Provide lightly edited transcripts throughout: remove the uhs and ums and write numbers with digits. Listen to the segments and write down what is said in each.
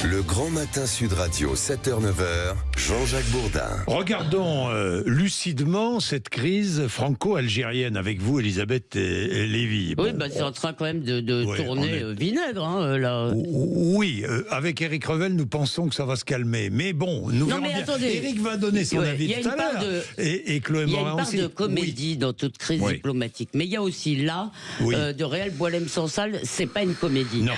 Le Grand Matin Sud Radio, 7h-9h, Jean-Jacques Bourdin. Regardons lucidement cette crise franco-algérienne avec vous, Elisabeth Lévy. Oui, c'est en train quand même de tourner vinaigre, là. Oui, avec Éric Revel, nous pensons que ça va se calmer. Mais bon, nous verrons bien. Attendez. Éric va donner son avis tout à l'heure. Et Chloé Morin aussi. Il y a une part de comédie dans toute crise diplomatique. Mais il y a aussi là, de réel Boualem Sansal, c'est pas une comédie. Non.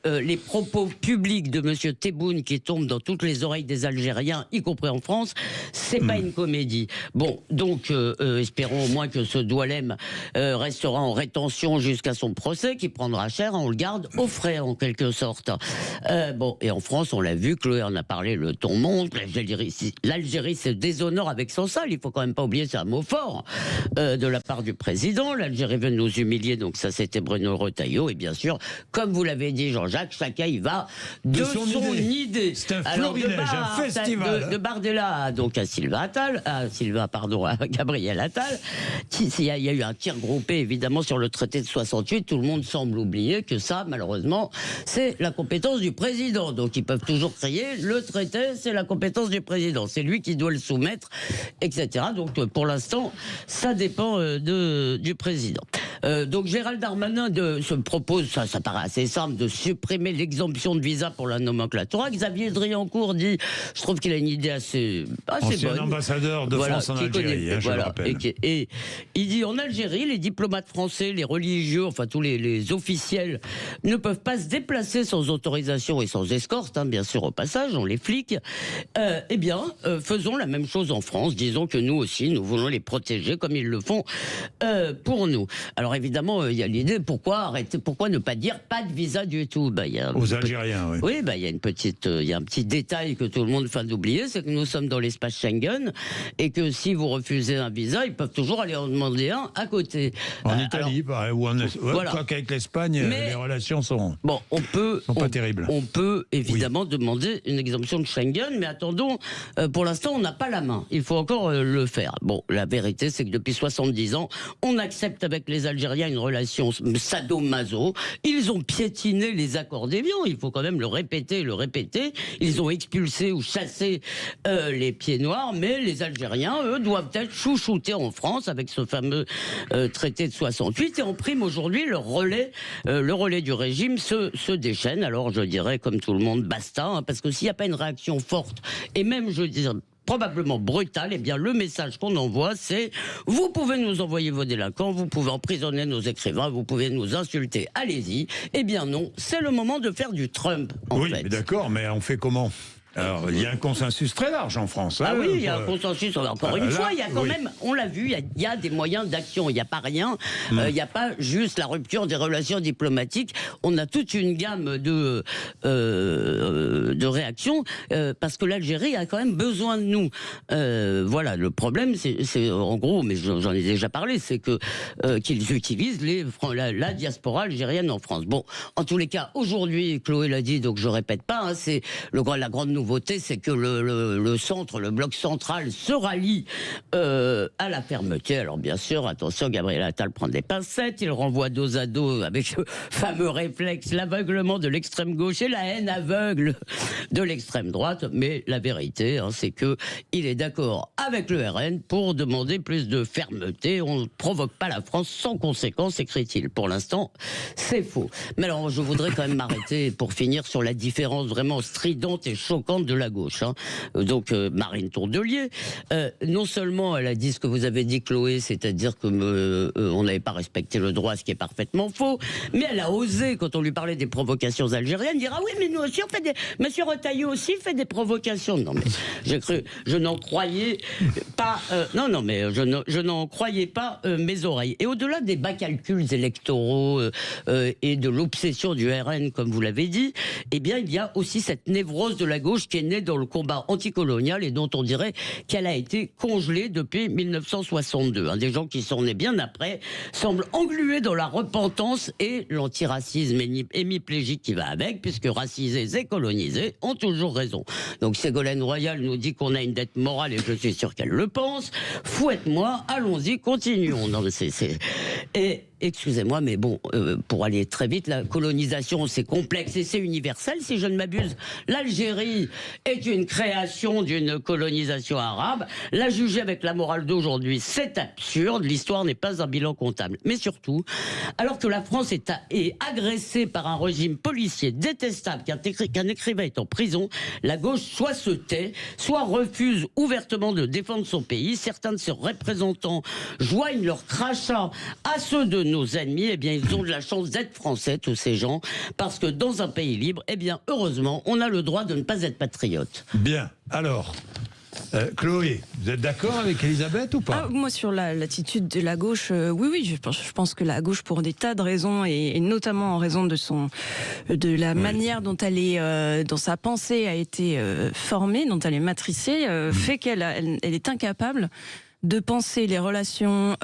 Les propos publics de Monsieur Tebboune qui tombent dans toutes les oreilles des Algériens, y compris en France, c'est pas une comédie. Bon, donc espérons au moins que ce Boualem restera en rétention jusqu'à son procès, qui prendra cher, on le garde au frais en quelque sorte. Bon, et en France, on l'a vu, Chloé en a parlé, le ton monte, l'Algérie se déshonore avec Sansal, il faut quand même pas oublier, c'est un mot fort de la part du président. L'Algérie veut nous humilier, donc ça c'était Bruno Retailleau, et bien sûr, comme vous l'avez dit Jean-Jacques, chacun y va de son idée. C'est un florilège, un festival. De Bardella donc à à Gabriel Attal, il y a eu un tir groupé évidemment sur le traité de 68, tout le monde semble oublier que ça, malheureusement, c'est la compétence du président. Donc ils peuvent toujours crier, le traité, c'est la compétence du président, c'est lui qui doit le soumettre, etc. Donc pour l'instant, ça dépend du président. Donc Gérald Darmanin se propose, ça paraît assez simple, de supprimer l'exemption de visa pour la nomenclatura. Xavier Driancourt dit, je trouve qu'il a une idée assez ancien bonne. Ambassadeur de France en Algérie, je le rappelle. Et il dit, en Algérie, les diplomates français, les religieux, enfin tous les officiels, ne peuvent pas se déplacer sans autorisation et sans escorte, bien sûr au passage, on les flics. Eh bien, faisons la même chose en France. Disons que nous aussi, nous voulons les protéger comme ils le font pour nous. Alors évidemment, il y a l'idée, pourquoi ne pas dire pas de visa du tout? Aux Algériens, oui. Oui, il y a un petit détail que tout le monde feint d'oublier, c'est que nous sommes dans l'espace Schengen et que si vous refusez un visa, ils peuvent toujours aller en demander un à côté. En Italie, pareil, ou quoi qu'avec l'Espagne, les relations sont pas terribles. On peut évidemment demander une exemption de Schengen, mais attendons, pour l'instant, on n'a pas la main. Il faut encore le faire. Bon, la vérité, c'est que depuis 70 ans, on accepte avec les Algériens une relation sadomaso. Ils ont piétiné les accords d'Évian, il faut quand même le répéter. Ils ont expulsé ou chassé les pieds noirs, mais les Algériens, eux, doivent être chouchoutés en France avec ce fameux traité de 68. Et en prime, aujourd'hui, le relais du régime se déchaîne. Alors, je dirais, comme tout le monde, basta, parce que s'il n'y a pas une réaction forte, et même, je dirais, probablement brutal, eh bien le message qu'on envoie, c'est vous pouvez nous envoyer vos délinquants, vous pouvez emprisonner nos écrivains, vous pouvez nous insulter, allez-y. Eh bien non, c'est le moment de faire du Trump, en fait. Oui, d'accord, mais on fait comment ? Alors, il y a un consensus très large en France. Ah oui, il y a un consensus. Encore une fois, il y a quand même, on l'a vu, il y a des moyens d'action. Il n'y a pas rien. Il n'y a pas juste la rupture des relations diplomatiques. On a toute une gamme de réactions parce que l'Algérie a quand même besoin de nous. Voilà, le problème, c'est en gros, mais j'en ai déjà parlé, c'est que qu'ils utilisent la diaspora algérienne en France. Bon, en tous les cas, aujourd'hui, Chloé l'a dit, donc je répète pas, c'est la grande nouveauté, c'est que le bloc central se rallie à la fermeté. Alors bien sûr, attention, Gabriel Attal prend des pincettes, il renvoie dos à dos avec le fameux réflexe, l'aveuglement de l'extrême gauche et la haine aveugle de l'extrême droite. Mais la vérité, c'est que il est d'accord avec le RN pour demander plus de fermeté. On ne provoque pas la France sans conséquence, écrit-il. Pour l'instant, c'est faux. Mais alors, je voudrais quand même m'arrêter pour finir sur la différence vraiment stridente et choquante de la gauche. Donc Marine Tourdelier, non seulement elle a dit ce que vous avez dit, Chloé, c'est-à-dire que on n'avait pas respecté le droit, ce qui est parfaitement faux, mais elle a osé, quand on lui parlait des provocations algériennes, dire ah oui, mais nous aussi on fait Monsieur Retailleau aussi fait des provocations. Non mais j'ai cru, je n'en croyais pas. Non mais je n'en croyais pas mes oreilles. Et au-delà des bas calculs électoraux et de l'obsession du RN, comme vous l'avez dit, eh bien il y a aussi cette névrose de la gauche qui est née dans le combat anticolonial et dont on dirait qu'elle a été congelée depuis 1962. Des gens qui sont nés bien après semblent englués dans la repentance et l'antiracisme hémiplégique qui va avec, puisque racisés et colonisés ont toujours raison. Donc Ségolène Royal nous dit qu'on a une dette morale et je suis sûr qu'elle le pense. Fouette-moi, allons-y, continuons. Non, mais excusez-moi, mais bon, pour aller très vite, la colonisation, c'est complexe et c'est universel, si je ne m'abuse. L'Algérie est une création d'une colonisation arabe. La juger avec la morale d'aujourd'hui, c'est absurde. L'histoire n'est pas un bilan comptable. Mais surtout, alors que la France est agressée par un régime policier détestable, qu'un écrivain est en prison, la gauche soit se tait, soit refuse ouvertement de défendre son pays. Certains de ses représentants joignent leur crachat à ceux de nos ennemis. Eh bien, ils ont de la chance d'être français, tous ces gens, parce que dans un pays libre, eh bien, heureusement, on a le droit de ne pas être patriote. Bien. Alors, Chloé, vous êtes d'accord avec Elisabeth ou pas? Moi, sur l'attitude de la gauche, oui, je pense que la gauche, pour des tas de raisons, et notamment en raison de la manière dont dont sa pensée a été formée, dont elle est matricée, fait qu'elle est incapable de penser les relations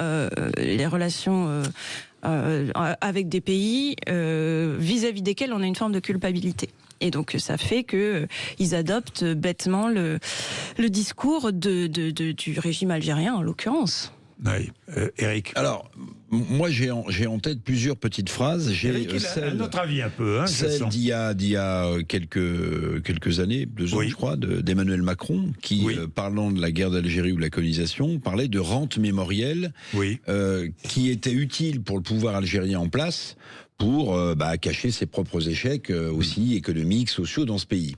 avec des pays vis-à-vis desquels on a une forme de culpabilité. Et donc ça fait que ils adoptent bêtement le discours du régime algérien en l'occurrence. Oui, Eric. Alors, moi j'ai en tête plusieurs petites phrases. J'ai notre avis un peu. Hein, celle d'il y a quelques années, 2 ans je crois, d'Emmanuel Macron, qui, parlant de la guerre d'Algérie ou de la colonisation, parlait de rente mémorielle qui était utile pour le pouvoir algérien en place, pour cacher ses propres échecs aussi économiques, sociaux dans ce pays.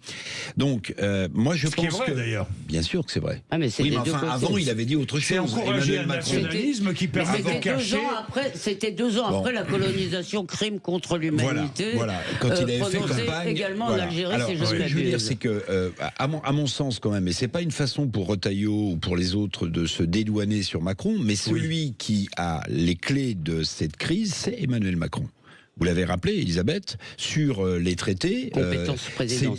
Donc, moi je pense que d'ailleurs. Bien sûr que c'est vrai. Ah, mais oui, mais enfin, avant il avait dit autre chose. C'est encourager un nationalisme qui permet de cacher. C'était 2 ans après la colonisation, crime contre l'humanité. Voilà. Quand il avait fait campagne. Également en Algérie, alors, ce que je veux dire, c'est que, à mon sens quand même, et c'est pas une façon pour Retailleau ou pour les autres de se dédouaner sur Macron, mais celui qui a les clés de cette crise, c'est Emmanuel Macron. Vous l'avez rappelé, Elisabeth, sur les traités,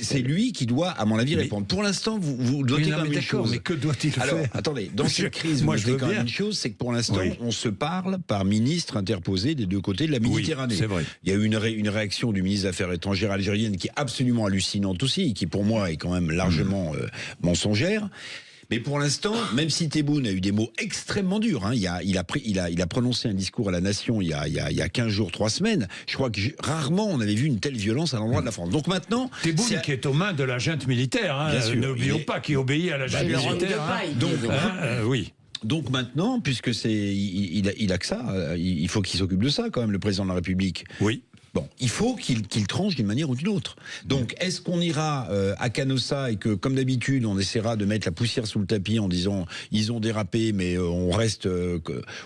c'est lui qui doit, à mon avis, répondre. Pour l'instant, vous notez quand même une chose. Mais que doit-il faire? Alors, attendez, dans cette crise, vous notez quand même une chose, c'est que pour l'instant, on se parle par ministre interposé des deux côtés de la Méditerranée. C'est vrai. Il y a eu une réaction du ministre des Affaires étrangères algérienne qui est absolument hallucinante aussi, et qui pour moi est quand même largement mensongère. Mais pour l'instant, même si Tebboune a eu des mots extrêmement durs, hein, il a prononcé un discours à la nation il y a 15 jours, 3 semaines. Je crois que rarement on avait vu une telle violence à l'endroit de la France. Donc maintenant, Tebboune qui est aux mains de la junte militaire, hein, n'oublions pas, qui obéit à la junte militaire. Oui. Donc maintenant, puisque il a que ça, il faut qu'il s'occupe de ça quand même, le président de la République. Oui. Bon, il faut qu'il tranche d'une manière ou d'une autre. Donc, est-ce qu'on ira à Canossa et que, comme d'habitude, on essaiera de mettre la poussière sous le tapis en disant ils ont dérapé, mais on reste...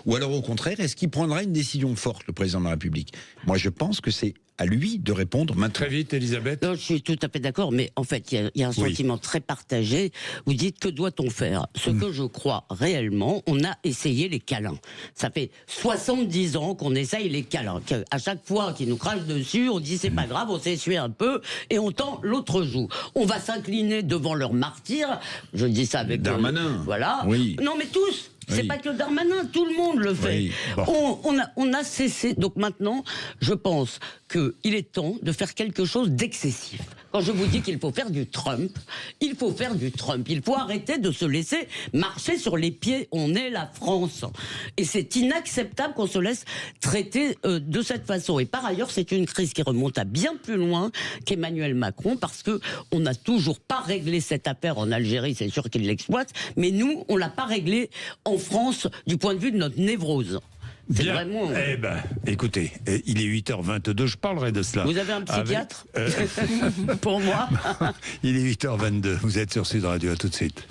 Ou alors, au contraire, est-ce qu'il prendra une décision forte, le président de la République? Moi, je pense que c'est à lui de répondre maintenant. Très vite, Elisabeth. Non, je suis tout à fait d'accord, mais en fait, il y a un sentiment très partagé. Vous dites, que doit-on faire? Ce que je crois réellement, on a essayé les câlins. Ça fait 70 ans qu'on essaye les câlins. À chaque fois qu'ils nous crachent dessus, on dit, c'est pas grave, on s'essuie un peu, et on tend l'autre joue. On va s'incliner devant leur martyr. Je dis ça avec... Darmanin. Voilà. Oui. Non, mais tous. C'est pas que Darmanin, tout le monde le fait. Oui. Bon. On a cessé. Donc maintenant, je pense qu'il est temps de faire quelque chose d'excessif. Quand je vous dis qu'il faut faire du Trump, il faut faire du Trump. Il faut arrêter de se laisser marcher sur les pieds. On est la France. Et c'est inacceptable qu'on se laisse traiter de cette façon. Et par ailleurs, c'est une crise qui remonte à bien plus loin qu'Emmanuel Macron, parce qu'on n'a toujours pas réglé cette affaire en Algérie. C'est sûr qu'il l'exploite. Mais nous, on l'a pas réglé en France du point de vue de notre névrose. C'est bien. Vraiment... Eh ben, écoutez, il est 8h22, je parlerai de cela. Vous avez un psychiatre pour moi? Il est 8h22, vous êtes sur Sud Radio, à tout de suite.